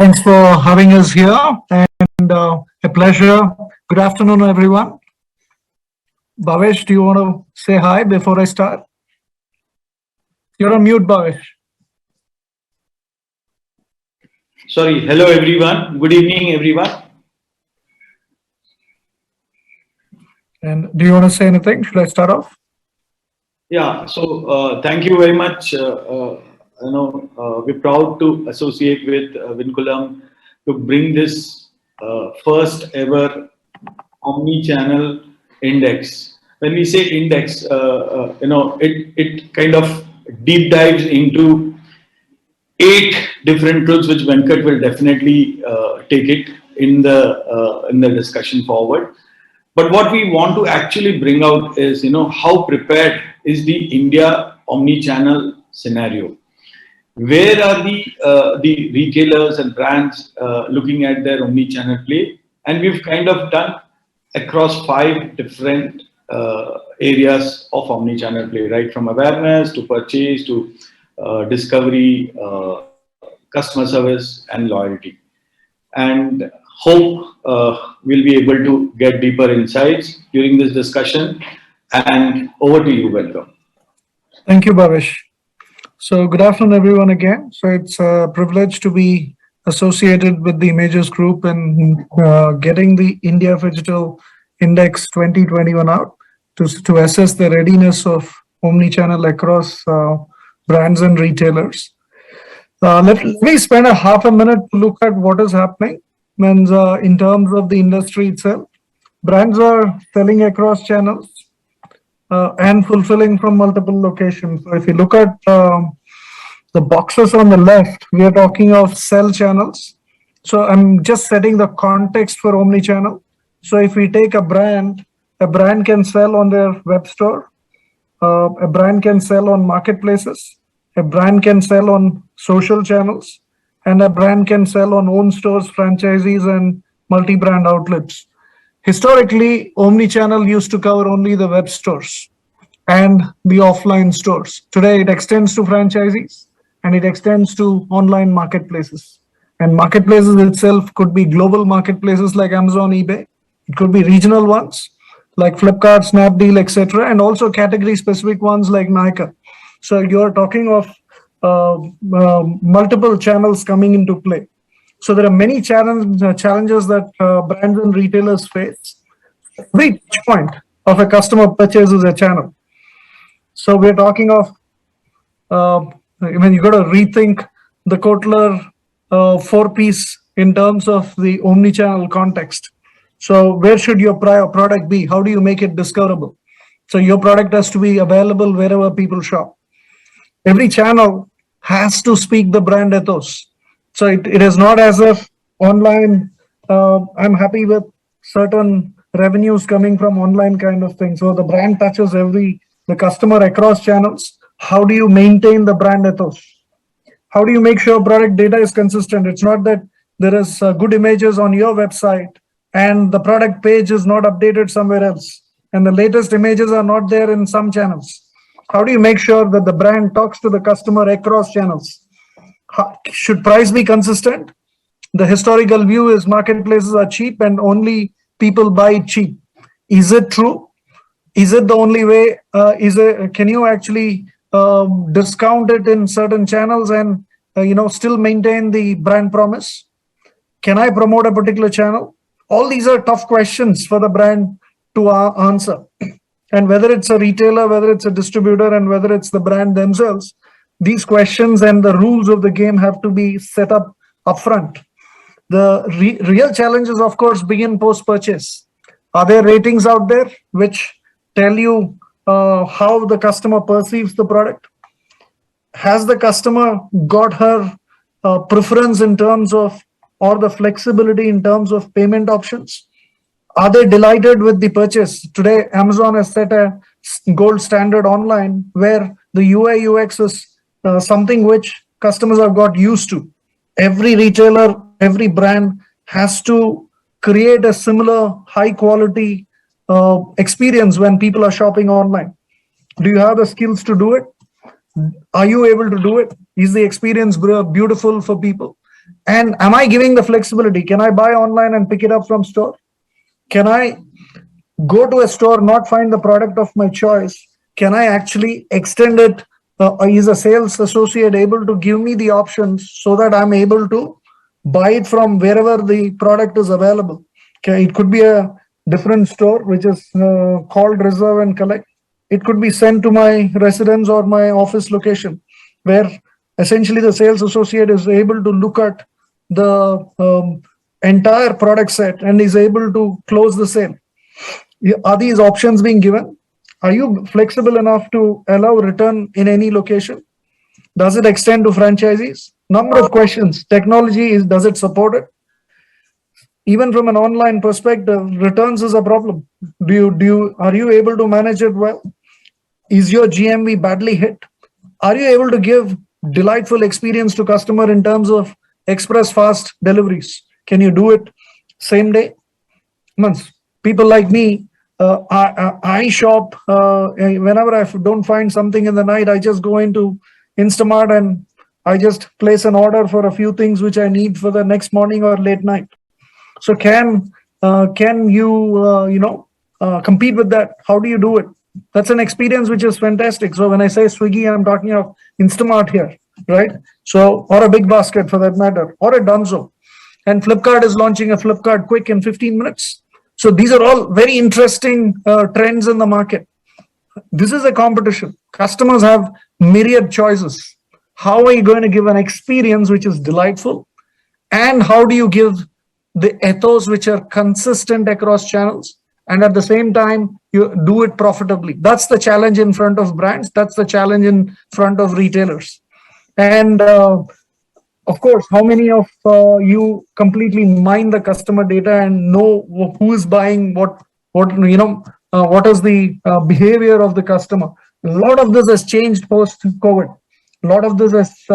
Thanks for having us here and a pleasure. Good afternoon, everyone. Bhavesh, do you want to say hi before I start? You're on mute, Bhavesh. Sorry, hello everyone. Good evening, everyone. And do you want to say anything? Should I start off? Yeah, so thank you very much. We're proud to associate with Vinculum to bring this first ever omni-channel index. When we say index, it kind of deep dives into 8 different truths, which Venkat will definitely take it in the discussion forward. But what we want to actually bring out is, how prepared is the India omni-channel scenario? Where are the retailers and brands looking at their omni-channel play? And we've kind of done across 5 different areas of omni-channel play, right? From awareness to purchase to discovery, customer service, and loyalty. And hope we'll be able to get deeper insights during this discussion. And over to you, welcome. Thank you, Bhavesh. So good afternoon, everyone again. So it's a privilege to be associated with the Images Group and getting the India Digital Index 2021 out to assess the readiness of omnichannel across brands and retailers. Let me spend a half a minute to look at what is happening in terms of the industry itself. Brands are selling across channels and fulfilling from multiple locations. So if you look at the boxes on the left, we are talking of sell channels. So I'm just setting the context for omnichannel. So if we take a brand can sell on their web store, a brand can sell on marketplaces, a brand can sell on social channels, and a brand can sell on own stores, franchisees, and multi-brand outlets. Historically, omnichannel used to cover only the web stores and the offline stores. Today, it extends to franchisees and it extends to online marketplaces. And marketplaces itself could be global marketplaces like Amazon, eBay. It could be regional ones like Flipkart, Snapdeal, etc., and also category-specific ones like Nykaa. So you're talking of multiple channels coming into play. So there are many challenges that brands and retailers face. Every touch point of a customer purchase is a channel. So we're talking of, you got to rethink the Kotler 4-piece in terms of the omnichannel context. So where should your product be? How do you make it discoverable? So your product has to be available wherever people shop. Every channel has to speak the brand ethos. So it is not as if online, I'm happy with certain revenues coming from online kind of thing. So the brand touches the customer across channels. How do you maintain the brand ethos? How do you make sure product data is consistent? It's not that there is good images on your website and the product page is not updated somewhere else. And the latest images are not there in some channels. How do you make sure that the brand talks to the customer across channels? Should price be consistent? The historical view is marketplaces are cheap and only people buy cheap. Is it true? Is it the only way? Can you actually discount it in certain channels and still maintain the brand promise? Can I promote a particular channel? All these are tough questions for the brand to answer. And whether it's a retailer, whether it's a distributor, and whether it's the brand themselves, these questions and the rules of the game have to be set up upfront. The real challenges, of course, begin post-purchase. Are there ratings out there which tell you how the customer perceives the product? Has the customer got her preference in terms of, or the flexibility in terms of payment options? Are they delighted with the purchase? Today, Amazon has set a gold standard online where the UI UX is something which customers have got used to. Every retailer, every brand has to create a similar high quality experience when people are shopping online. Do you have the skills to do it? Are you able to do it? Is the experience beautiful for people? And am I giving the flexibility? Can I buy online and pick it up from store? Can I go to a store, not find the product of my choice? Can I actually extend it? Is a sales associate able to give me the options so that I'm able to buy it from wherever the product is available? Okay, it could be a different store which is called reserve and collect. It could be sent to my residence or my office location, where essentially the sales associate is able to look at the entire product set and is able to close the sale. Are these options being given? Are you flexible enough to allow return in any location? Does it extend to franchisees? Number of questions. Technology is, does it support it? Even from an online perspective, returns is a problem. Are you able to manage it well? Is your GMV badly hit? Are you able to give delightful experience to customer in terms of express fast deliveries? Can you do it same day? Months. People like me, I shop whenever I don't find something in the night. I just go into Instamart and I just place an order for a few things which I need for the next morning or late night. So can you compete with that? How do you do it? That's an experience which is fantastic. So when I say Swiggy, I'm talking of Instamart here, right? So, or a Big Basket for that matter, or a Dunzo. And Flipkart is launching a Flipkart Quick in 15 minutes. So these are all very interesting trends in the market. This is a competition. Customers have myriad choices. How are you going to give an experience which is delightful? And how do you give the ethos which are consistent across channels? And at the same time, you do it profitably. That's the challenge in front of brands. That's the challenge in front of retailers. And of course, how many of you completely mine the customer data and know who is buying what is the behavior of the customer? A lot of this has changed post-COVID. A lot of this is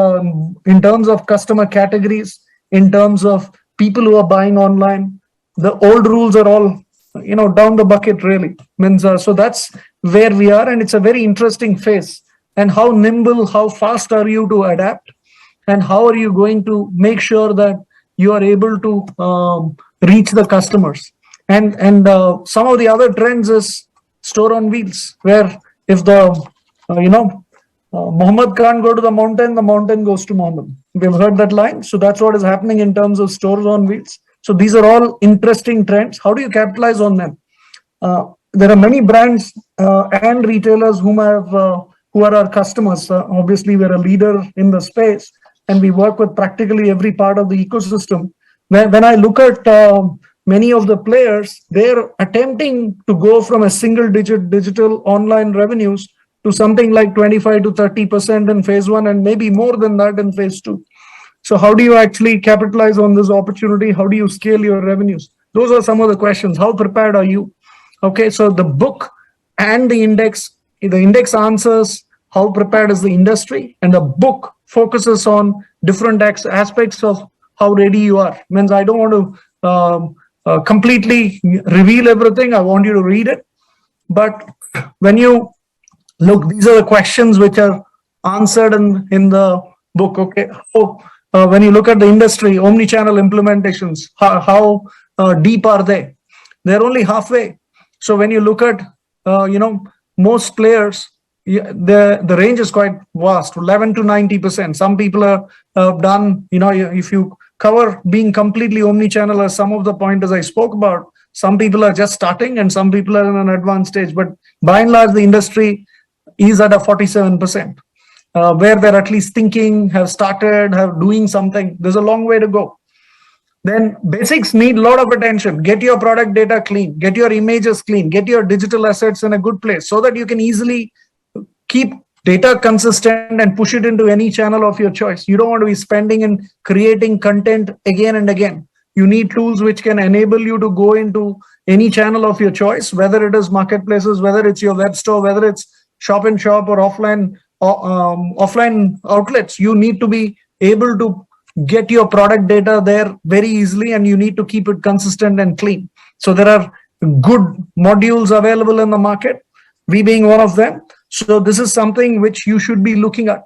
in terms of customer categories, in terms of people who are buying online. The old rules are all down the bucket, really. Means so that's where we are, and it's a very interesting phase. And how nimble, how fast are you to adapt, and how are you going to make sure that you are able to reach the customers? And some of the other trends is store on wheels, where if the Muhammad can't go to the mountain goes to Muhammad. We've heard that line. So that's what is happening in terms of stores on wheels. So these are all interesting trends. How do you capitalize on them? There are many brands and retailers who are our customers. Obviously, we're a leader in the space, and we work with practically every part of the ecosystem. When I look at many of the players, they're attempting to go from a single-digit digital online revenues to something like 25 to 30% in phase one, and maybe more than that in phase two. So how do you actually capitalize on this opportunity? How do you scale your revenues? Those are some of the questions. How prepared are you? Okay, so the book and the index answers how prepared is the industry, and the book focuses on different aspects of how ready you are. Means I don't want to completely reveal everything. I want you to read it. But when you look, these are the questions which are answered in the book. Okay, so when you look at the industry, omnichannel implementations, how deep are they? They're only halfway. So when you look at most players, the range is quite vast, 11 to 90%. Some people are done. If you cover being completely omnichannel, as some of the pointers I spoke about, some people are just starting and some people are in an advanced stage. But by and large, the industry is at a 47%, where they're at least thinking, have started, have doing something. There's a long way to go. Then basics need a lot of attention. Get your product data clean, get your images clean, get your digital assets in a good place so that you can easily keep data consistent and push it into any channel of your choice. You don't want to be spending and creating content again and again. You need tools which can enable you to go into any channel of your choice, whether it is marketplaces, whether it's your web store, whether it's shop and shop or offline outlets. You need to be able to get your product data there very easily, and you need to keep it consistent and clean. So there are good modules available in the market, we being one of them. So this is something which you should be looking at.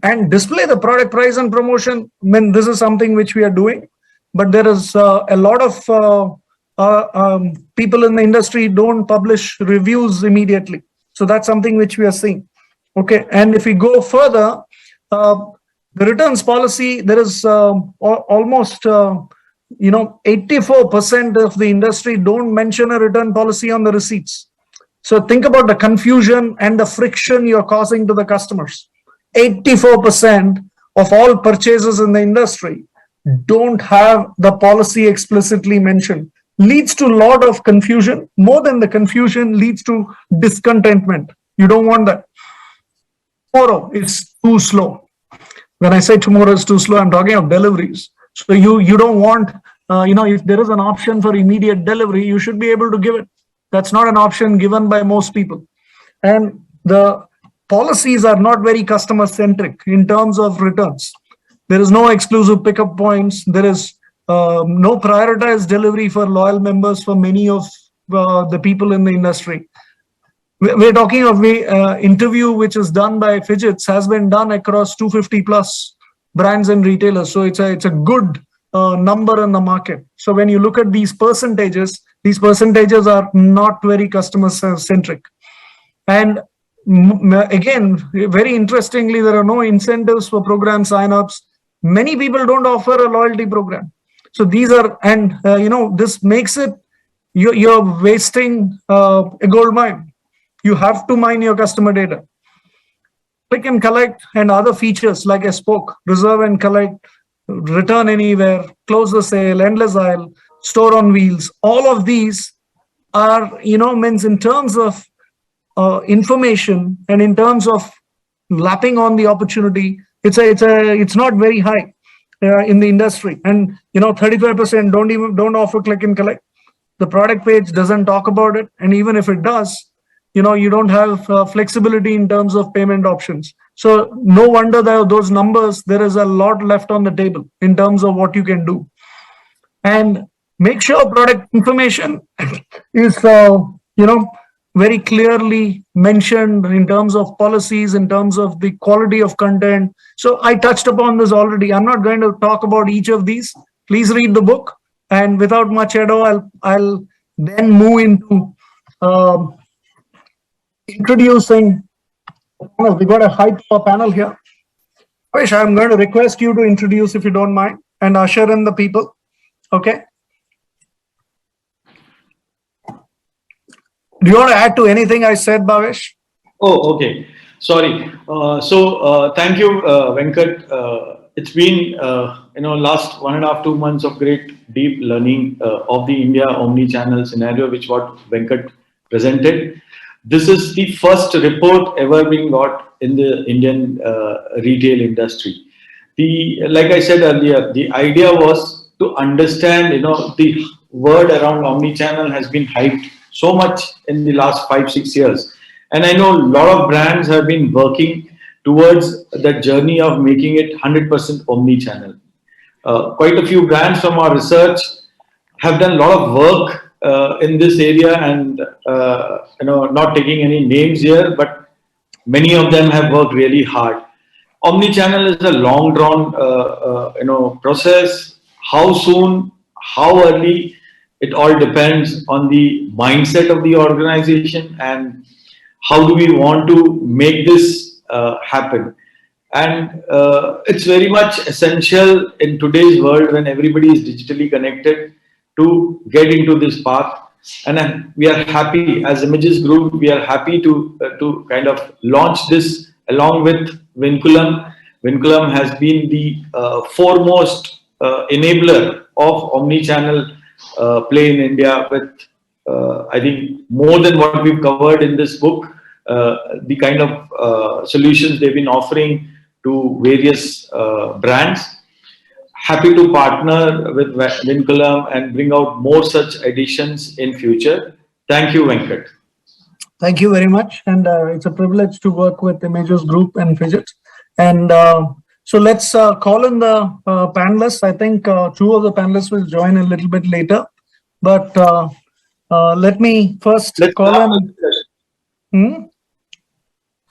and display the product price and promotion. I mean, this is something which we are doing, but there is a lot of people in the industry don't publish reviews immediately. So that's something which we are seeing. Okay, and if we go further, the returns policy, there is almost 84% of the industry don't mention a return policy on the receipts. So think about the confusion and the friction you're causing to the customers. 84% of all purchases in the industry don't have the policy explicitly mentioned. Leads to a lot of confusion. More than the confusion, leads to discontentment. You don't want that. Tomorrow is too slow. When I say tomorrow is too slow, I'm talking of deliveries. So you don't want, if there is an option for immediate delivery, you should be able to give it. That's not an option given by most people. And the policies are not very customer centric in terms of returns. There is no exclusive pickup points. There is no prioritized delivery for loyal members for many of the people in the industry. We're talking of the interview which is done by Fidgets has been done across 250 plus brands and retailers. So it's a good number in the market. So when you look at these percentages are not very customer centric. And again, very interestingly, there are no incentives for program signups. Many people don't offer a loyalty program. So these are, and this makes it, you're wasting a gold mine. You have to mine your customer data. Click and collect and other features like I spoke, reserve and collect, return anywhere, close the sale, endless aisle, store on wheels. All of these are, means in terms of information and in terms of lapping on the opportunity, it's not very high in the industry. And 35% don't offer click and collect. The product page doesn't talk about it, and even if it does, you don't have flexibility in terms of payment options. So no wonder that those numbers, there is a lot left on the table in terms of what you can do. And make sure product information is very clearly mentioned in terms of policies, in terms of the quality of content. So I touched upon this already. I'm not going to talk about each of these. Please read the book. And without much ado, I'll then move into introducing. We got a high panel here. Wish, I'm going to request you to introduce, if you don't mind, and usher in the people. Okay. Do you want to add to anything I said, Bhavesh? Oh, okay. Sorry. Thank you, Venkat. It's been, last 1.5, 2 months of great deep learning of the India omnichannel scenario, which what Venkat presented. This is the first report ever being got in the Indian retail industry. Like I said earlier, the idea was to understand, the word around omnichannel has been hyped so much in the last 5-6 years. And I know a lot of brands have been working towards that journey of making it 100% omnichannel. Quite a few brands from our research have done a lot of work in this area, and not taking any names here, but many of them have worked really hard. Omnichannel is a long drawn process. How soon, how early, it all depends on the mindset of the organization and how do we want to make this happen. And it's very much essential in today's world when everybody is digitally connected to get into this path. And we are happy as Images Group, we are happy to kind of launch this along with Vinculum. Vinculum has been the foremost enabler of omnichannel play in India with, I think, more than what we've covered in this book, the kind of solutions they've been offering to various brands. Happy to partner with Vinculum and bring out more such additions in future. Thank you, Venkat. Thank you very much. And it's a privilege to work with Images Group and Fidgets. And so let's call in the panelists. I think 2 of the panelists will join a little bit later. But let me first call in.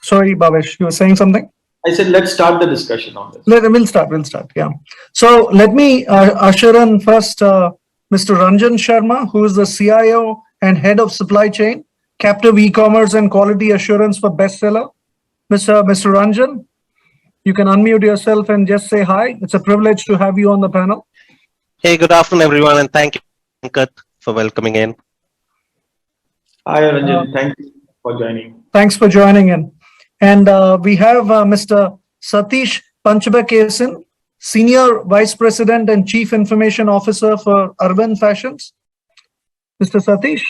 Sorry, Bhavesh, you were saying something? I said, let's start the discussion on this. We'll start. Yeah. So let me usher in first Mr. Ranjan Sharma, who is the CIO and Head of Supply Chain, Captive E-commerce and Quality Assurance for Bestseller. Mr. Ranjan, you can unmute yourself and just say hi. It's a privilege to have you on the panel. Hey, good afternoon, everyone, and thank you, Venkat, for welcoming in. Hi, Ranjan. Thank you for joining. Thanks for joining in. And we have Mr. Satish Panchbakesan, Senior Vice President and Chief Information Officer for Urban Fashions. Mr. Satish.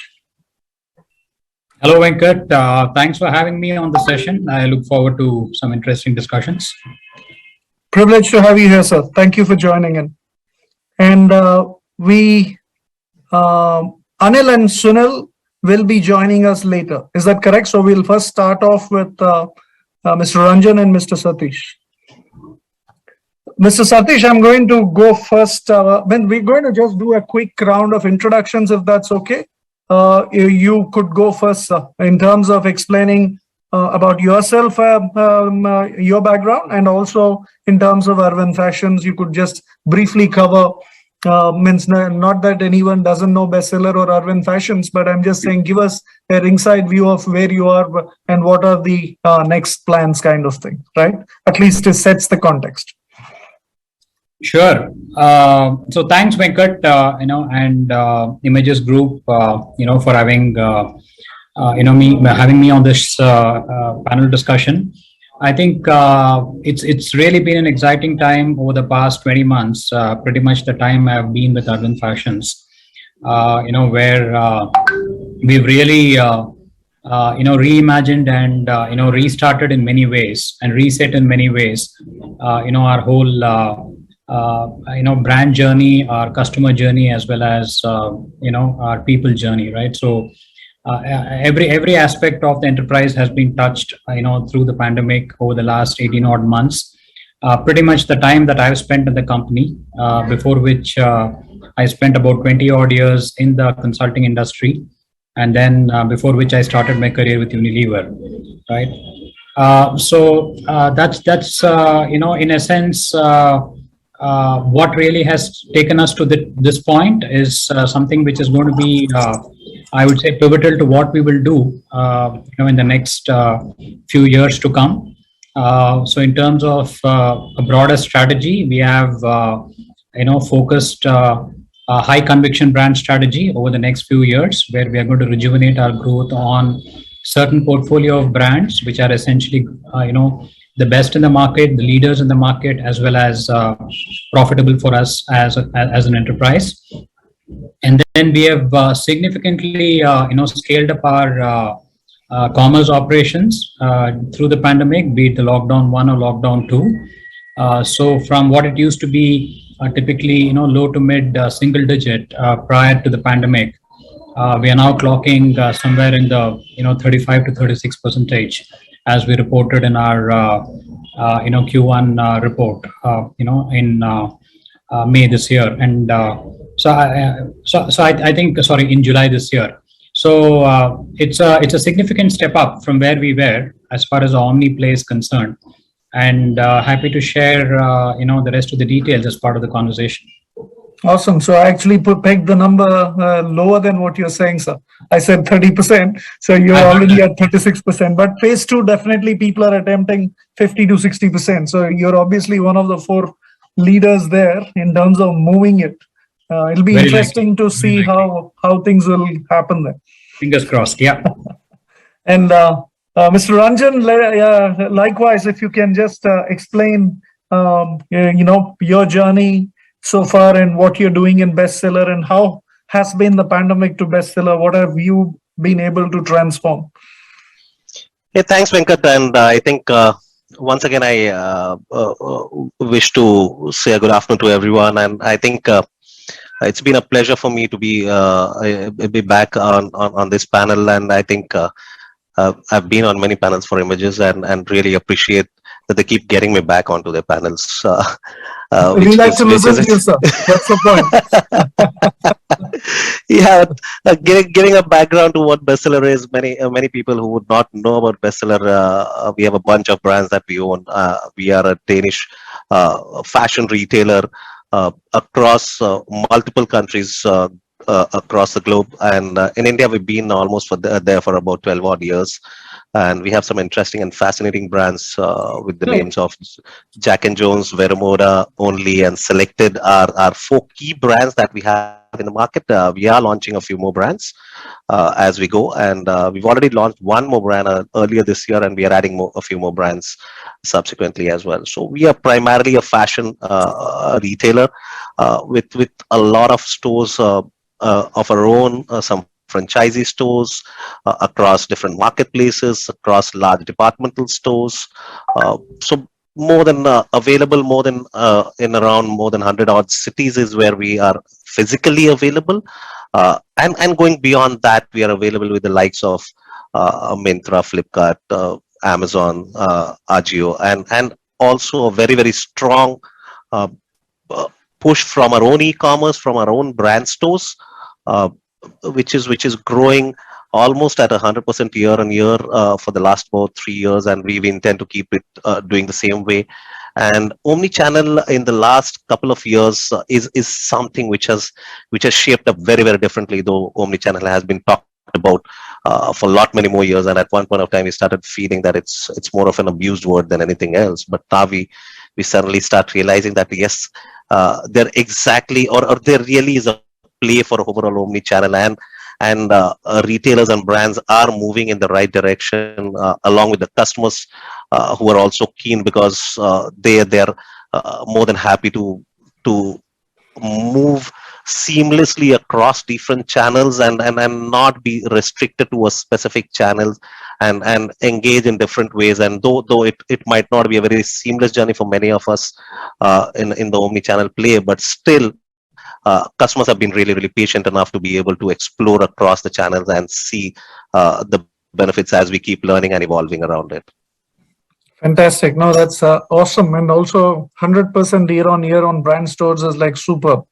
Hello, Venkat. Thanks for having me on the session. I look forward to some interesting discussions. Privilege to have you here, sir. Thank you for joining in. And Anil and Sunil will be joining us later. Is that correct? So we'll first start off with Mr. Ranjan and Mr. Satish. Mr. Satish, I'm going to go first. We're going to just do a quick round of introductions, if that's okay. You could go first in terms of explaining about yourself, your background, and also in terms of Urban Fashions, you could just briefly cover. Means not that anyone doesn't know Bestseller or Urban Fashions, but I'm just saying give us a ringside view of where you are and what are the next plans, kind of thing, right? At least it sets the context. Sure. So thanks, Venkat, and Images Group, for having having me on this panel discussion. I think it's really been an exciting time over the past 20 months, pretty much the time I've been with Urban Fashions, where we've really, reimagined and, restarted in many ways and reset in many ways, our whole, brand journey, our customer journey, as well as, our people journey, right? So, every aspect of the enterprise has been touched, through the pandemic over the last 18 odd months. Pretty much the time that I've spent in the company, before which I spent about 20 odd years in the consulting industry, and then before which I started my career with Unilever, right? So that's in a sense, what really has taken us to this point is something which is going to be, I would say, pivotal to what we will do, in the next few years to come. So in terms of a broader strategy, we have, focused a high conviction brand strategy over the next few years, where we are going to rejuvenate our growth on certain portfolio of brands, which are essentially, the best in the market, the leaders in the market, as well as profitable for us as an enterprise. And then we have significantly, scaled up our commerce operations through the pandemic, be it the lockdown 1 or lockdown 2. So from what it used to be typically, low to mid single digit prior to the pandemic, we are now clocking somewhere in the 35 to 36%, as we reported in our Q1 report, in May this year, and so I think, sorry, in July this year. So it's a significant step up from where we were as far as the Omni play is concerned, and happy to share the rest of the details as part of the conversation. Awesome. So I actually pegged the number lower than what you're saying, sir. I said 30%. So you're already at 36%. But phase 2, definitely people are attempting 50 to 60%. So you're obviously one of the 4 leaders there in terms of moving it. It'll be Very interesting likely. to see how things will happen there. Fingers crossed. Yeah. And Mr. Ranjan, likewise, if you can just explain, your journey so far and what you're doing in Bestseller, and how has been the pandemic to Bestseller? What have you been able to transform? Hey, thanks, Venkat. And I think once again, I wish to say a good afternoon to everyone. And I think it's been a pleasure for me to be back on this panel. And I think I've been on many panels for Images, and really appreciate that they keep getting me back onto their panels, We like to listen to you, sir. That's the point. Yeah, giving a background to what bestseller is. Many people who would not know about bestseller. We have a bunch of brands that we own. We are a Danish fashion retailer across multiple countries across the globe, and in India we've been almost there for about 12 odd years, and we have some interesting and fascinating brands with the Right. names of Jack and Jones, Veremoda, Only, and Selected are four key brands that we have in the market. We are launching a few more brands as we go, and we've already launched one more brand earlier this year, and we are adding a few more brands subsequently as well. So we are primarily a fashion retailer with a lot of stores of our own, some franchisee stores across different marketplaces, across large departmental stores. So more than available, more than in around more than 100 odd cities is where we are physically available. And going beyond that, we are available with the likes of Myntra, Flipkart, Amazon, Agio, and also a very, very strong uh, push from our own e-commerce, from our own brand stores, uh, which is growing almost at 100% year on year for the last about 3 years, and we intend to keep it doing the same way. And omnichannel in the last couple of years is something which has shaped up very, very differently. Though omnichannel has been talked about for a lot many more years, and at one point of time we started feeling that it's more of an abused word than anything else. But now we suddenly start realizing that yes, there exactly, or there really is a play for overall omni-channel, and retailers and brands are moving in the right direction along with the customers who are also keen, because they're more than happy to move seamlessly across different channels, and not be restricted to a specific channel, and engage in different ways. And though it might not be a very seamless journey for many of us in the omni channel play, but still customers have been really, really patient enough to be able to explore across the channels and see the benefits as we keep learning and evolving around it. Fantastic. No, that's awesome. And also 100% year on year on brand stores is like super.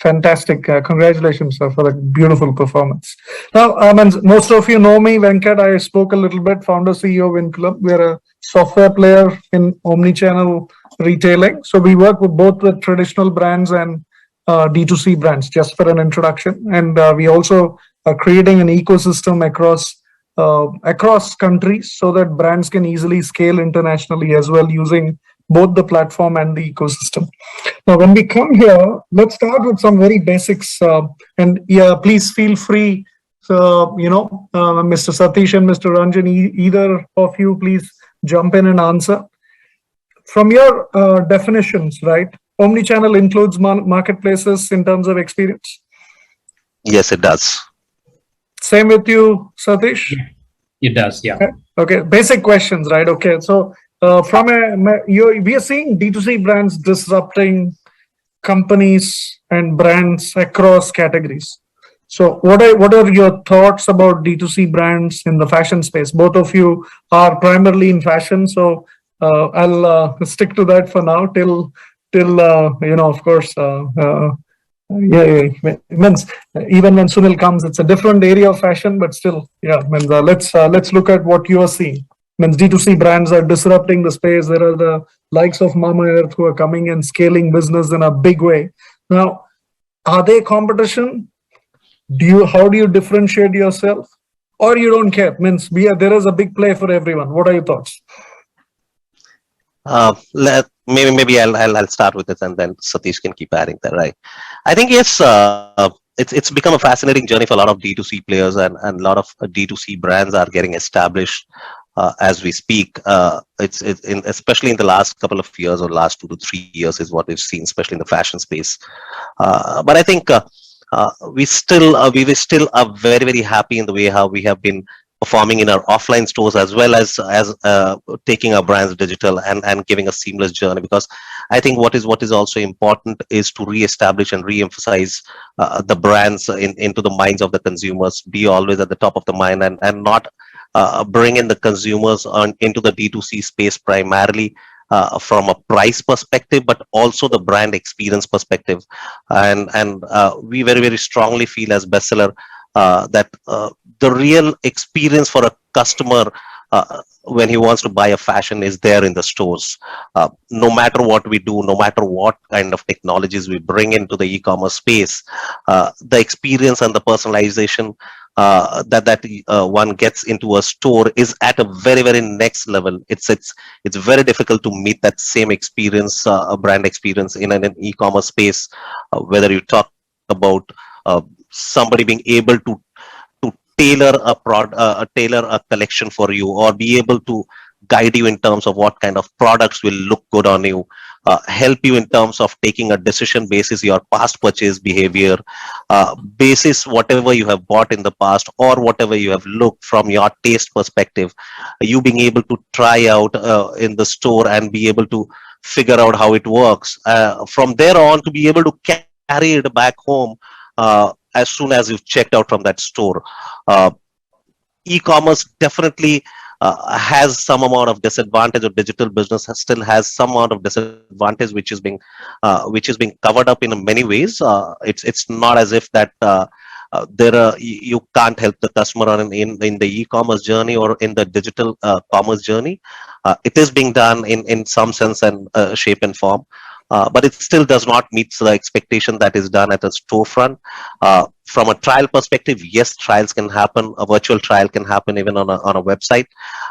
Fantastic. Congratulations, sir, for that beautiful performance. Now, and most of you know me, Venkat. I spoke a little bit, founder, CEO of WinClub. We're a software player in omnichannel retailing. So we work with both with traditional brands and D2C brands, just for an introduction. And we also are creating an ecosystem across countries so that brands can easily scale internationally as well, using both the platform and the ecosystem. Now, when we come here, let's start with some very basics. And yeah, please feel free. So, Mr. Satish and Mr. Ranjan, either of you, please jump in and answer. From your definitions, right? Omnichannel includes marketplaces in terms of experience. Yes, it does. Same with you, Satish? It does, yeah. Okay, basic questions, right? Okay, so we are seeing D2C brands disrupting companies and brands across categories. So what are your thoughts about D2C brands in the fashion space? Both of you are primarily in fashion, so I'll stick to that for now till of course, means even when Sunil comes, it's a different area of fashion, but still, means let's look at what you are seeing. Means D2C brands are disrupting the space. There are the likes of Mama Earth who are coming and scaling business in a big way. Now, are they competition? How do you differentiate yourself, or you don't care? Means there is a big play for everyone. What are your thoughts? Maybe I'll start with it, and then Satish can keep adding that. Right. I think yes, it's become a fascinating journey for a lot of D2C players, and a lot of D2C brands are getting established as we speak. Especially in the last couple of years, or last 2 to 3 years, is what we've seen, especially in the fashion space. But I think we still are very, very happy in the way how we have been performing in our offline stores, as well as taking our brands digital and giving a seamless journey. Because I think what is also important is to re-establish and re-emphasize the brands into the minds of the consumers, be always at the top of the mind, and not bring in the consumers into the D2C space primarily from a price perspective, but also the brand experience perspective. And we very, very strongly feel as bestseller that the real experience for a customer when he wants to buy a fashion is there in the stores. No matter what we do, no matter what kind of technologies we bring into the e-commerce space, the experience and the personalization that one gets into a store is at a very, very next level. It's very difficult to meet that same experience, brand experience in an e-commerce space, whether you talk about somebody being able to tailor tailor a collection for you, or be able to guide you in terms of what kind of products will look good on you, help you in terms of taking a decision basis your past purchase behavior, basis whatever you have bought in the past or whatever you have looked from your taste perspective, you being able to try out in the store and be able to figure out how it works. From there on, to be able to carry it back home as soon as you've checked out from that store. E-commerce definitely has some amount of disadvantage, or digital business still has some amount of disadvantage, which is being covered up in many ways. It's not as if that you can't help the customer in the e-commerce journey or in the digital commerce journey. It is being done in some sense and shape and form. But it still does not meet the expectation that is done at a storefront. From a trial perspective, yes, trials can happen. A virtual trial can happen even on a website.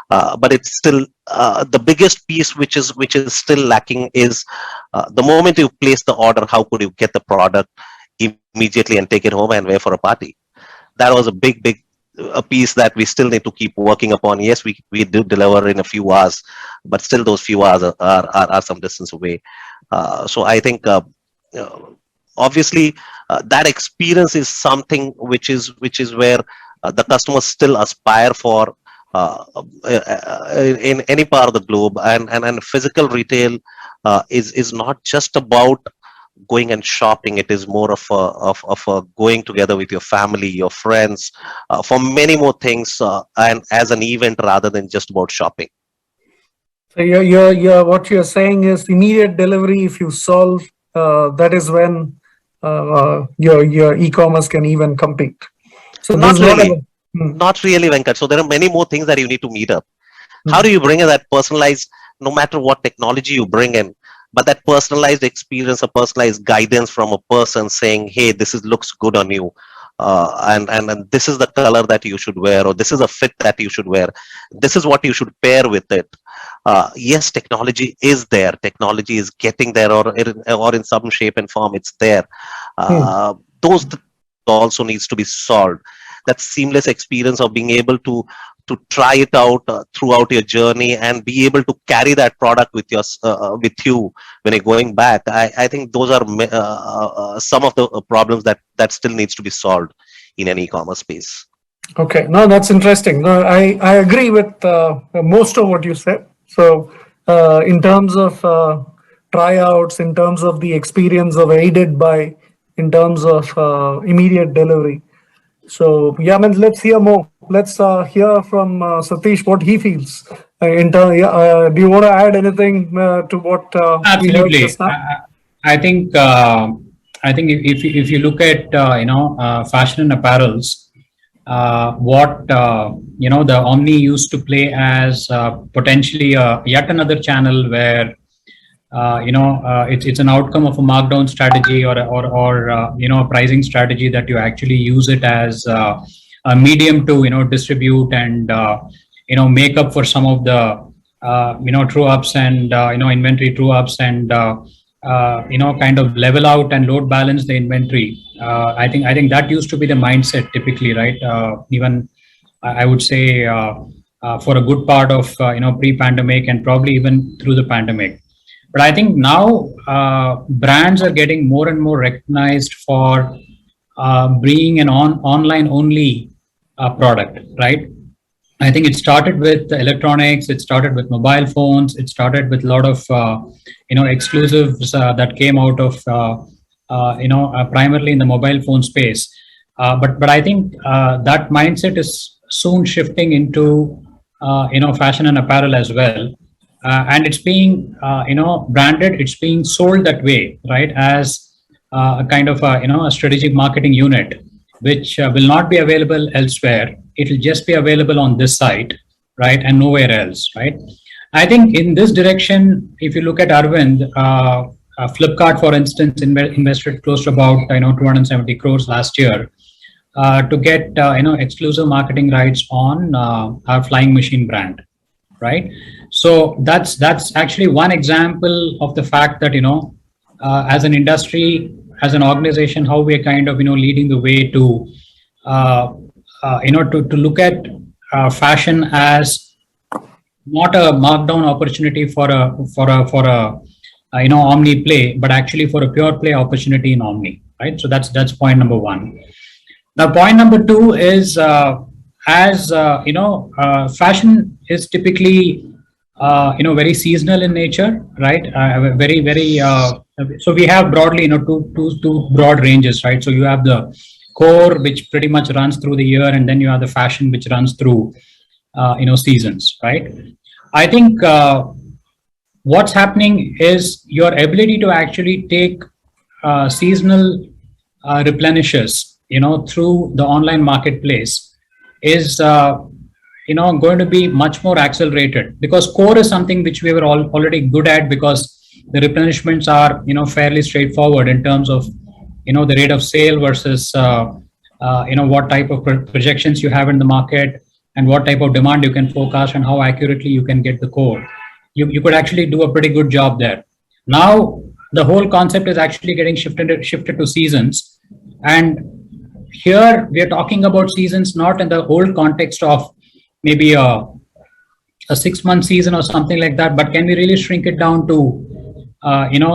But it's still the biggest piece which is still lacking is the moment you place the order, how could you get the product immediately and take it home and wear for a party? That was a big a piece that we still need to keep working upon. Yes, we do deliver in a few hours, but still those few hours are some distance away. So I think obviously that experience is something which is where the customers still aspire for in any part of the globe, and physical retail is not just about going and shopping. It is more of a going together with your family, your friends, for many more things, and as an event rather than just about shopping. So what you're saying is immediate delivery. If you solve, that is when your e-commerce can even compete. So Not really, Venkat. So there are many more things that you need to meet up. How do you bring in that personalized, no matter what technology you bring in, but that personalized experience, a personalized guidance from a person saying, hey, looks good on you. And this is the color that you should wear, or this is a fit that you should wear. This is what you should pair with it. Yes, technology is there. Technology is getting there, or in some shape and form, it's there. Those also needs to be solved. That seamless experience of being able to try it out throughout your journey and be able to carry that product with you when you're going back. I think those are some of the problems that still needs to be solved in an e-commerce space. Okay, no, that's interesting. No, I agree with most of what you said. So in terms of tryouts, in terms of the experience of aided by, in terms of immediate delivery. So yeah, man, let's hear more. Let's hear from Satish what he feels. Do you want to add anything to what we heard just now? I think if you look at fashion and apparels, what the Omni used to play as potentially yet another channel where it's an outcome of a markdown strategy or a pricing strategy that you actually use it as a medium to distribute and make up for some of the true ups and inventory true ups and kind of level out and load balance the inventory. I think that used to be the mindset typically, right? Even I would say for a good part of pre-pandemic and probably even through the pandemic. But I think now brands are getting more and more recognized for being an online only product, right? I think it started with electronics, it started with mobile phones, it started with a lot of exclusives that came out of primarily in the mobile phone space. But I think that mindset is soon shifting into fashion and apparel as well. and it's being branded, it's being sold that way, right, as a kind of a strategic marketing unit, which will not be available elsewhere. It will just be available on this site, right, and nowhere else, right? I think in this direction, if you look at Arvind, Flipkart, for instance, invested close to about 270 crores last year to get exclusive marketing rights on our Flying Machine brand, right? So that's actually one example of the fact that as an industry, as an organization, how we are kind of leading the way to to look at fashion as not a markdown opportunity for a omni play, but actually for a pure play opportunity in omni, right? So that's point number one. Now, point number two is fashion is typically very seasonal in nature, right? Very so we have broadly two broad ranges, right? So you have the core, which pretty much runs through the year, and then you have the fashion, which runs through seasons, right? I think what's happening is your ability to actually take seasonal replenishes, through the online marketplace is going to be much more accelerated, because core is something which we were already good at, because the replenishments are fairly straightforward in terms of the rate of sale versus what type of projections you have in the market, and what type of demand you can forecast, and how accurately you can get the core. You could actually do a pretty good job there. Now the whole concept is actually getting shifted to seasons, and here we are talking about seasons not in the old context of maybe a 6-month season or something like that, but can we really shrink it down to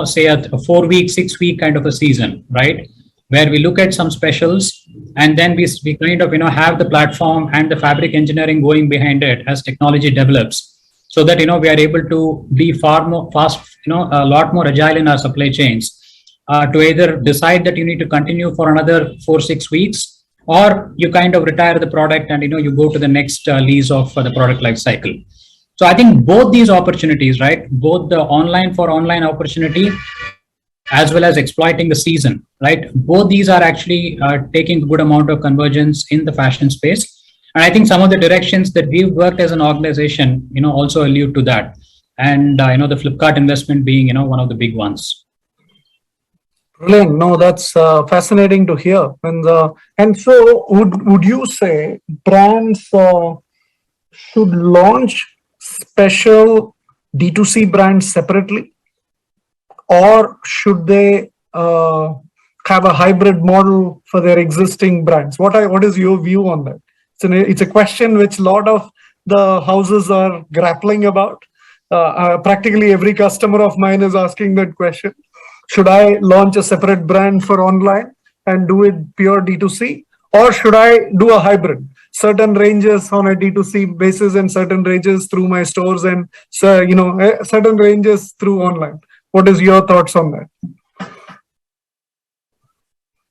say a 4-week, 6-week kind of a season, right? Where we look at some specials, and then we kind of have the platform and the fabric engineering going behind it as technology develops, so that we are able to be far more fast, a lot more agile in our supply chains, to either decide that you need to continue for another 4-6 weeks, or you kind of retire the product and you go to the next lease of the product life cycle. So I think both these opportunities, right, both the online for online opportunity as well as exploiting the season, right, both these are actually taking a good amount of convergence in the fashion space. And I think some of the directions that we've worked as an organization, also allude to that. And, the Flipkart investment being, one of the big ones. Brilliant. No, that's fascinating to hear. And so would you say brands should launch special D2C brands separately, or should they have a hybrid model for their existing brands? What is your view on that? It's a question which a lot of the houses are grappling about. Practically every customer of mine is asking that question. Should I launch a separate brand for online and do it pure D2C, or should I do a hybrid? Certain ranges on a D2C basis and certain ranges through my stores, and certain ranges through online. What is your thoughts on that?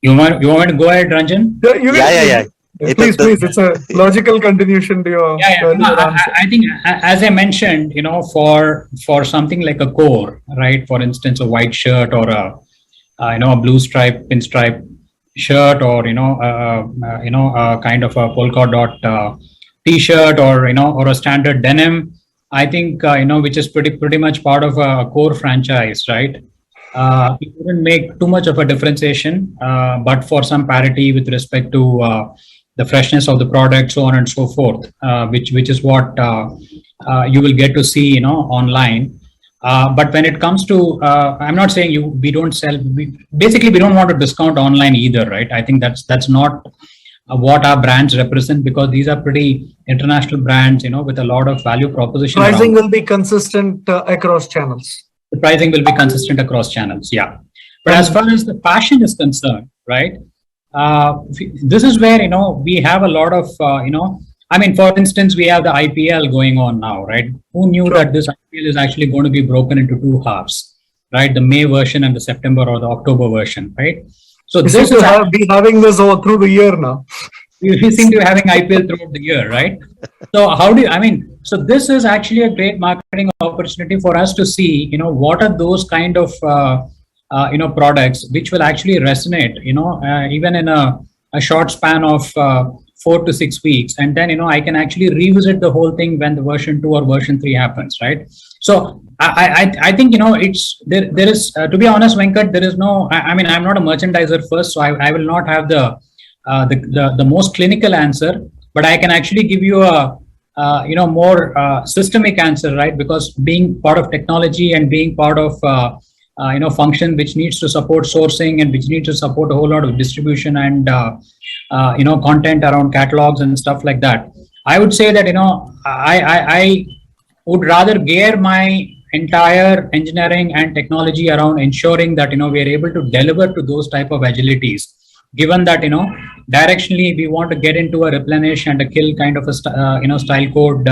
You want me to go ahead, Ranjan? Yeah. Please. It's a logical continuation to your answer. I think, as I mentioned, for something like a core, right? For instance, a white shirt or a blue stripe, pinstripe shirt, or a kind of a polka dot t-shirt, or or a standard denim. I think which is pretty much part of a core franchise, right? We wouldn't make too much of a differentiation, but for some parity with respect to the freshness of the product, so on and so forth, which is what you will get to see, online. But when it comes to, I'm not saying we don't sell. Basically, we don't want to discount online either, right? I think that's not what our brands represent, because these are pretty international brands, with a lot of value proposition. Pricing will be consistent across channels. The pricing will be consistent across channels, yeah. But as far as the fashion is concerned, right? This is where we have a lot of I mean, for instance, we have the IPL going on now, right? Who knew that this IPL is actually going to be broken into 2 halves, right? The May version and the September or the October version, right? So this is be having this all through the year now. we seem to be having IPL throughout the year, right? So how do you, I mean, so this is actually a great marketing opportunity for us to see, what are those kind of, products which will actually resonate, even in a short span of 4 to 6 weeks. And then, I can actually revisit the whole thing when the version 2 or version 3 happens, right? So I think, it's, there is, to be honest, Venkat, there is no, I mean, I'm not a merchandiser first, so I will not have the most clinical answer, but I can actually give you a more systemic answer, right? Because being part of technology and being part of function which needs to support sourcing and which needs to support a whole lot of distribution and content around catalogs and stuff like that. I would say that I would rather gear my entire engineering and technology around ensuring that we are able to deliver to those type of agilities, given that directionally we want to get into a replenish and a kill kind of a style code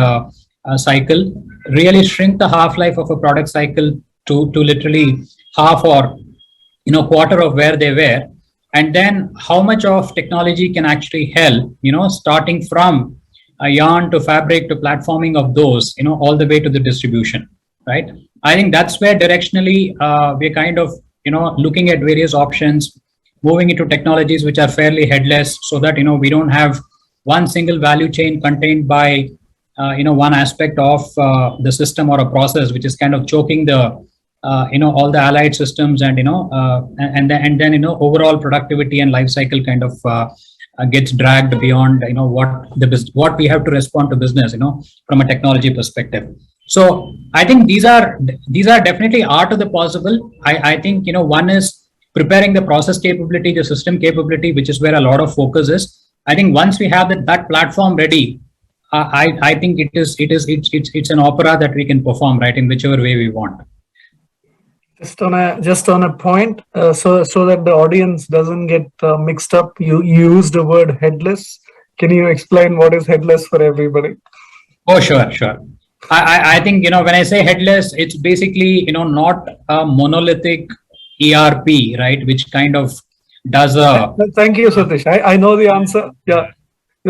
cycle, really shrink the half life of a product cycle to literally half or quarter of where they were, and then how much of technology can actually help, starting from a yarn to fabric to platforming of those, all the way to the distribution, right? I think that's where directionally we're kind of looking at various options, moving into technologies which are fairly headless, so that we don't have one single value chain contained by one aspect of the system or a process, which is kind of choking the all the allied systems, and and then overall productivity and life cycle kind of gets dragged beyond what we have to respond to business from a technology perspective. So I think these are definitely art of the possible. I think one is preparing the process capability, the system capability, which is where a lot of focus is. I think once we have that platform ready, I think it's an opera that we can perform, right, in whichever way we want. Just on a point, so that the audience doesn't get mixed up, you used the word headless. Can you explain what is headless for everybody? Oh, sure. I think when I say headless, it's basically not a monolithic ERP, right, which kind of does a. Thank you, Satish. I know the answer. Yeah,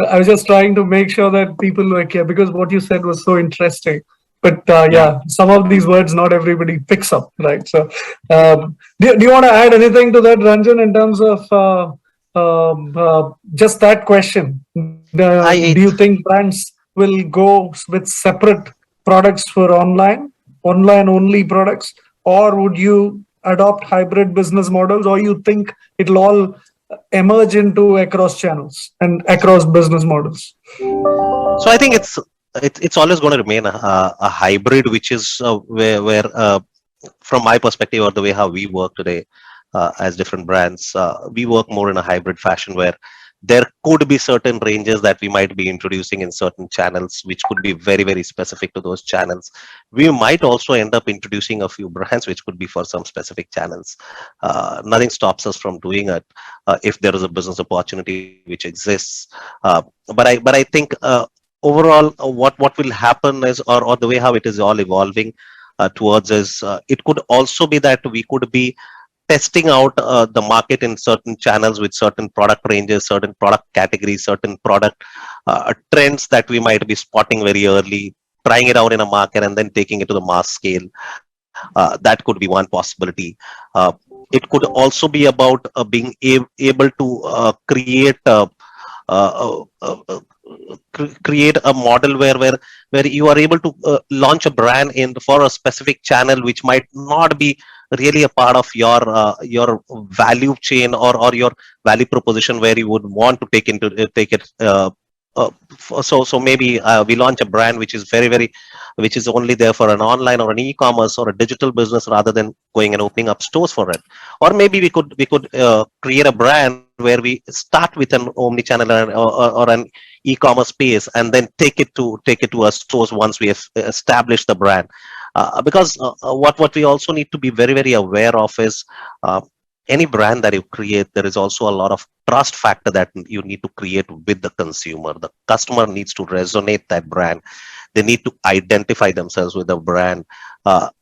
I was just trying to make sure that people were here, because what you said was so interesting. But yeah, some of these words not everybody picks up, right? So, do you want to add anything to that, Ranjan, in terms of just that question? Do you think brands will go with separate products for online only products, or would you adopt hybrid business models, or you think it'll all emerge into across channels and across business models? So I think it's always going to remain a hybrid, which is where from my perspective, or the way how we work today as different brands, we work more in a hybrid fashion, where there could be certain ranges that we might be introducing in certain channels, which could be very, very specific to those channels. We might also end up introducing a few brands which could be for some specific channels. Nothing stops us from doing it if there is a business opportunity which exists. But I think overall, what will happen is, or the way how it is all evolving towards is, it could also be that we could be testing out the market in certain channels with certain product ranges, certain product categories, certain product trends that we might be spotting very early, trying it out in a market and then taking it to the mass scale. That could be one possibility. It could also be about being able to create a model where you are able to launch a brand for a specific channel, which might not be really a part of your value chain or your value proposition, where you would want to take it. So maybe we launch a brand which is which is only there for an online or an e-commerce or a digital business, rather than going and opening up stores for it. Or maybe we could create a brand where we start with an omnichannel or an e-commerce space, and then take it to our stores once we have established the brand. Because what we also need to be very, very aware of is, any brand that you create, there is also a lot of trust factor that you need to create with the consumer. The customer needs to resonate that brand. They need to identify themselves with the brand.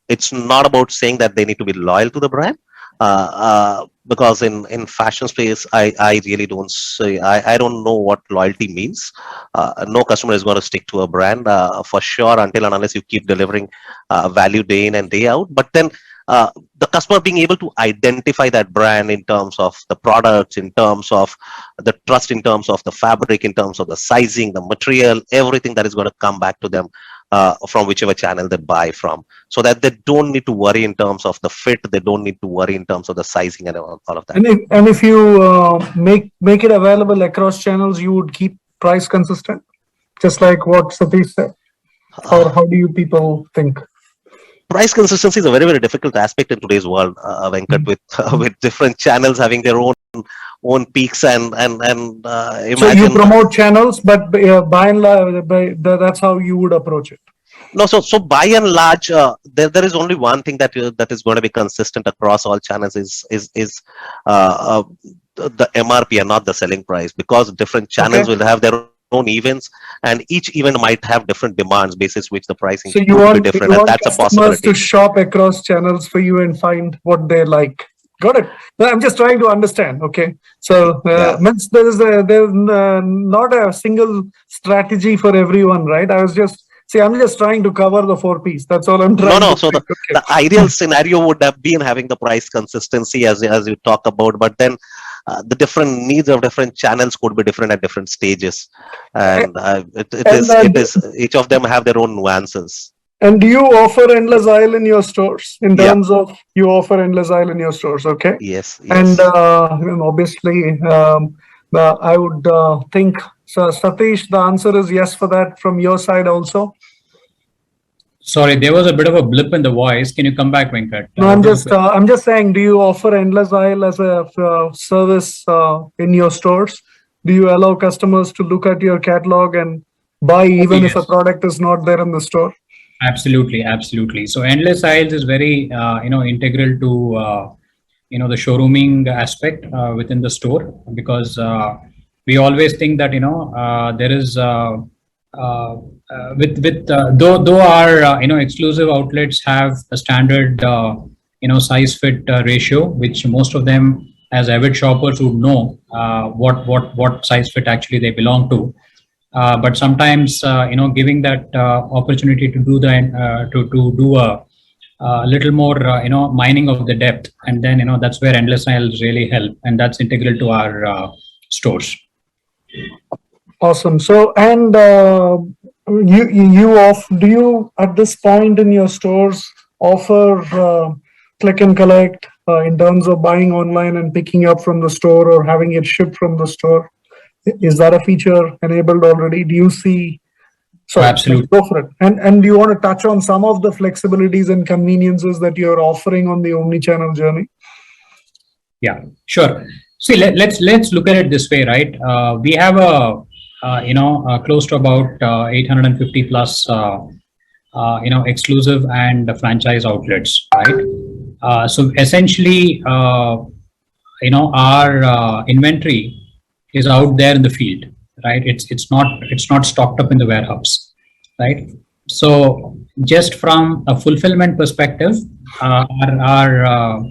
It's not about saying that they need to be loyal to the brand, because in fashion space, I really don't say, I don't know what loyalty means. No customer is going to stick to a brand for sure until and unless you keep delivering value day in and day out. But then uh, the customer being able to identify that brand in terms of the products, in terms of the trust, in terms of the fabric, in terms of the sizing, the material, everything that is going to come back to them from whichever channel they buy from, so that they don't need to worry in terms of the fit, they don't need to worry in terms of the sizing and all of that. And if you make it available across channels, you would keep price consistent, just like what Satish said, or how do you people think? Price consistency is a very, very difficult aspect in today's world, Venkat, with different channels having their own peaks and So imagine. you promote channels, but by and large, that's how you would approach it. No, so by and large, there is only one thing that is going to be consistent across all channels is the MRP and not the selling price, because different channels Okay. will have their own events, and each event might have different demands basis which the pricing So you could want be different, you and want that's a customers possibility. to shop across channels for you and find what they like. Got it. No, I'm just trying to understand. Okay, so Yeah. means there's not a single strategy for everyone, right? I'm just trying to cover the 4 Ps. That's all I'm trying No. to So say. Okay. the ideal scenario would have been having the price consistency as you talk about, but then the different needs of different channels could be different at different stages, and And it is each of them have their own nuances. and do you offer endless aisle in your stores? In Yeah. terms of you offer endless aisle in your stores, okay? Yes, And yes. obviously, I would think so. Satish, the answer is yes for that from your side also. Sorry, there was a bit of a blip in the voice. Can you come back, Venkat? No, What was the question? I'm just saying. Do you offer endless aisle as a service in your stores? Do you allow customers to look at your catalog and buy even if a Yes. product is not there in the store? Absolutely, absolutely. So endless aisles is very integral to the showrooming aspect within the store, because we always think that there is though our exclusive outlets have a standard size fit ratio, which most of them as avid shoppers would know what size fit actually they belong to. But sometimes, giving that opportunity to do to do a little more, mining of the depth, and then that's where endless aisles really help, and that's integral to our stores. Awesome. So, and do you at this point in your stores offer click and collect in terms of buying online and picking up from the store or having it shipped from the store? Is that a feature enabled already? Do you see? So Absolutely. go for it. And do you want to touch on some of the flexibilities and conveniences that you're offering on the omnichannel journey? Yeah, sure. See, let's look at it this way, right? We have close to about 850 plus exclusive and franchise outlets, right? So essentially, our inventory is out there in the field, right? It's not stocked up in the warehouse, right? So just from a fulfillment perspective, our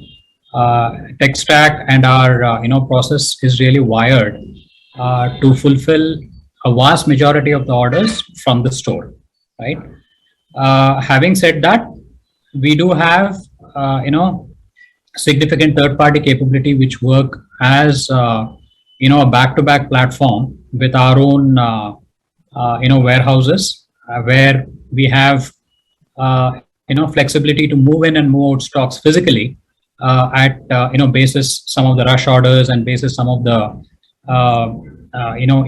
tech stack and our process is really wired to fulfill a vast majority of the orders from the store, right? Having said that, we do have significant third-party capability which work as a back-to-back platform with our own warehouses where we have flexibility to move in and move out stocks physically at basis some of the rush orders and basis some of the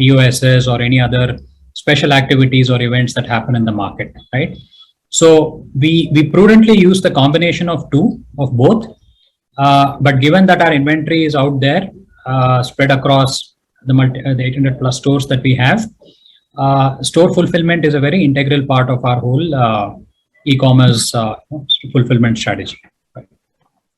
EOSs or any other special activities or events that happen in the market, right? So we prudently use the combination of both. But given that our inventory is out there, spread across the 800 plus stores that we have, store fulfillment is a very integral part of our whole e-commerce fulfillment strategy.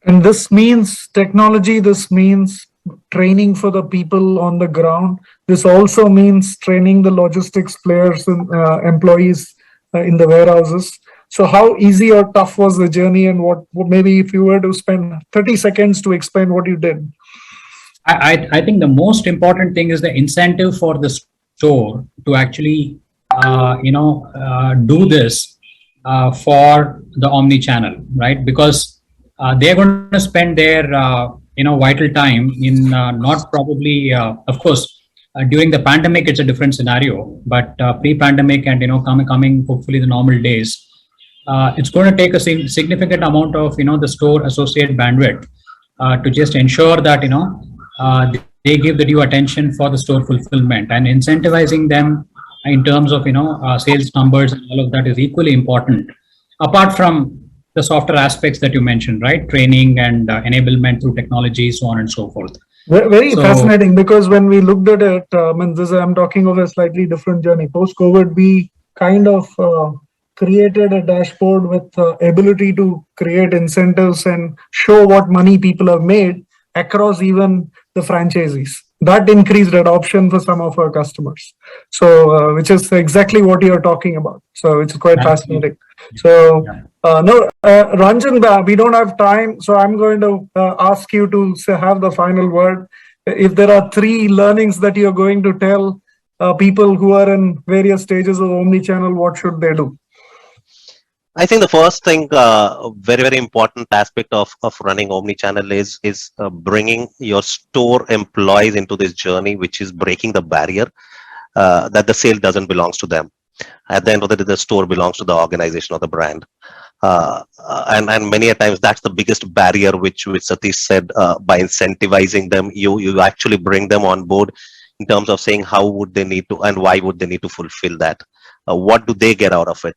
And this means technology, this means training for the people on the ground. This also means training the logistics players and employees in the warehouses. So how easy or tough was the journey, and what maybe if you were to spend 30 seconds to explain what you did? I think the most important thing is the incentive for the store to actually, do this for the omni-channel, right? Because they're going to spend their, vital time in not probably, of course, during the pandemic, it's a different scenario, but pre-pandemic and, coming hopefully the normal days, it's going to take a significant amount of, the store associate bandwidth to just ensure that, they give the due attention for the store fulfillment, and incentivizing them in terms of, sales numbers and all of that is equally important. Apart from the softer aspects that you mentioned, right? Training and enablement through technology, so on and so forth. Very So- fascinating, because when we looked at it, I'm talking of a slightly different journey. Post-COVID, we kind of created a dashboard with ability to create incentives and show what money people have made across even the franchisees. That increased adoption for some of our customers. So, which is exactly what you're talking about. So it's quite fascinating. So, Ranjan, we don't have time, so I'm going to ask you to have the final word. If there are 3 learnings that you're going to tell people who are in various stages of omnichannel, what should they do? I think the first thing, very important aspect of running omnichannel is bringing your store employees into this journey, which is breaking the barrier that the sale doesn't belongs to them. At the end of the day, the store belongs to the organization or the brand. And many a times that's the biggest barrier, which Satish said, by incentivizing them, you actually bring them on board in terms of saying how would they need to and why would they need to fulfill that. What do they get out of it?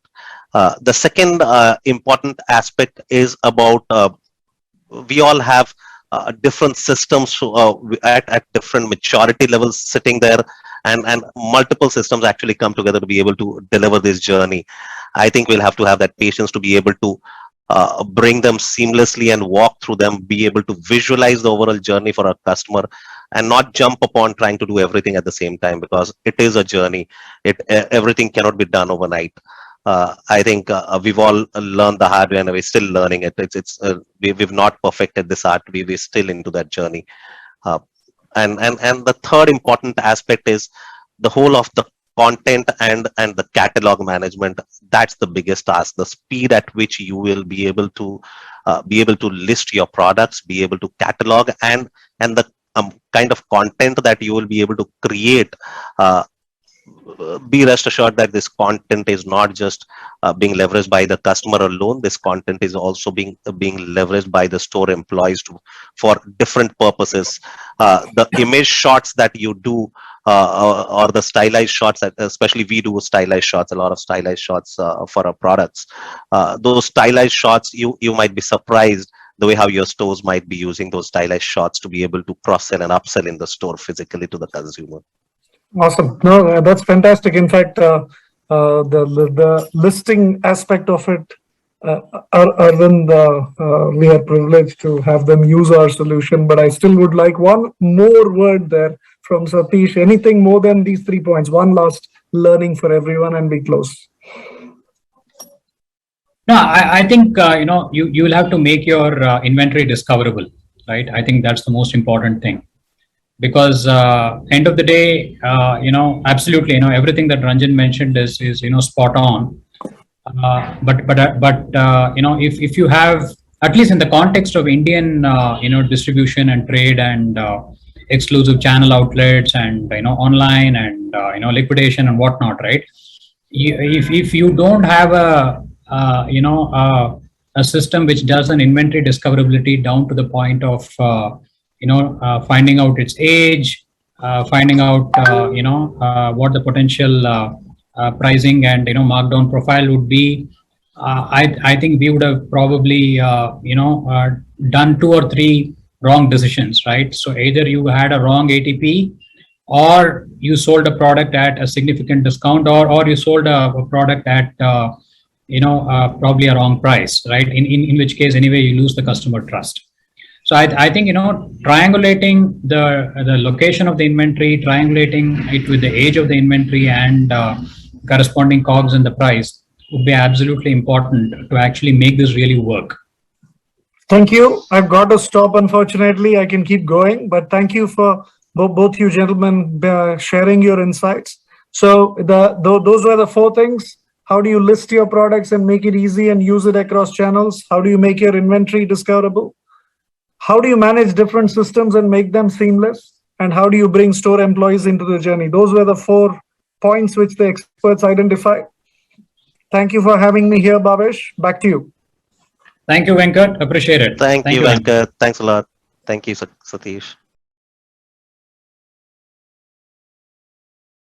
The second important aspect is about we all have different systems at different maturity levels sitting there, and multiple systems actually come together to be able to deliver this journey. I think we'll have to have that patience to be able to bring them seamlessly and walk through them, be able to visualize the overall journey for our customer, and not jump upon trying to do everything at the same time, because it is a journey. Everything cannot be done overnight. I think we've all learned the hard way, and we're still learning it. We've not perfected this art. We're still into that journey. And the third important aspect is the whole of the content and the catalog management. That's the biggest task. The speed at which you will be able to list your products, be able to catalog, and the kind of content that you will be able to create. Be rest assured that this content is not just being leveraged by the customer alone. This content is also being leveraged by the store employees for different purposes. The image shots that you do, or the stylized shots, that especially we do stylized shots, a lot of stylized shots for our products. Those stylized shots, you might be surprised the way how your stores might be using those stylized shots to be able to cross-sell and upsell in the store physically to the consumer. Awesome. No, that's fantastic. In fact, the listing aspect of it, Arvind, we are privileged to have them use our solution, but I still would like one more word there from Satish. Anything more than these 3 points? One last learning for everyone, and we close. No, I think you will have to make your inventory discoverable, right? I think that's the most important thing, because end of the day, absolutely, everything that Ranjan mentioned is spot on. But if you have, at least in the context of Indian distribution and trade and exclusive channel outlets and online and liquidation and whatnot, right? If you don't have a system which does an inventory discoverability down to the point of finding out its age, finding out what the potential pricing and markdown profile would be. I think we would have probably done 2 or 3 wrong decisions, right? So either you had a wrong ATP, or you sold a product at a significant discount, or you sold a product at probably a wrong price, right? In which case, anyway, you lose the customer trust. So I think triangulating the location of the inventory, triangulating it with the age of the inventory and corresponding COGS and the price, would be absolutely important to actually make this really work. Thank you. I've got to stop, unfortunately. I can keep going, but thank you for both you gentlemen sharing your insights. So those were the 4 things. How do you list your products and make it easy and use it across channels? How do you make your inventory discoverable? How do you manage different systems and make them seamless? And how do you bring store employees into the journey? Those were the 4 points which the experts identified. Thank you for having me here, Bhavesh. Back to you. Thank you, Venkat. Appreciate it. Thank you, Venkat. Thanks a lot. Thank you, Satish.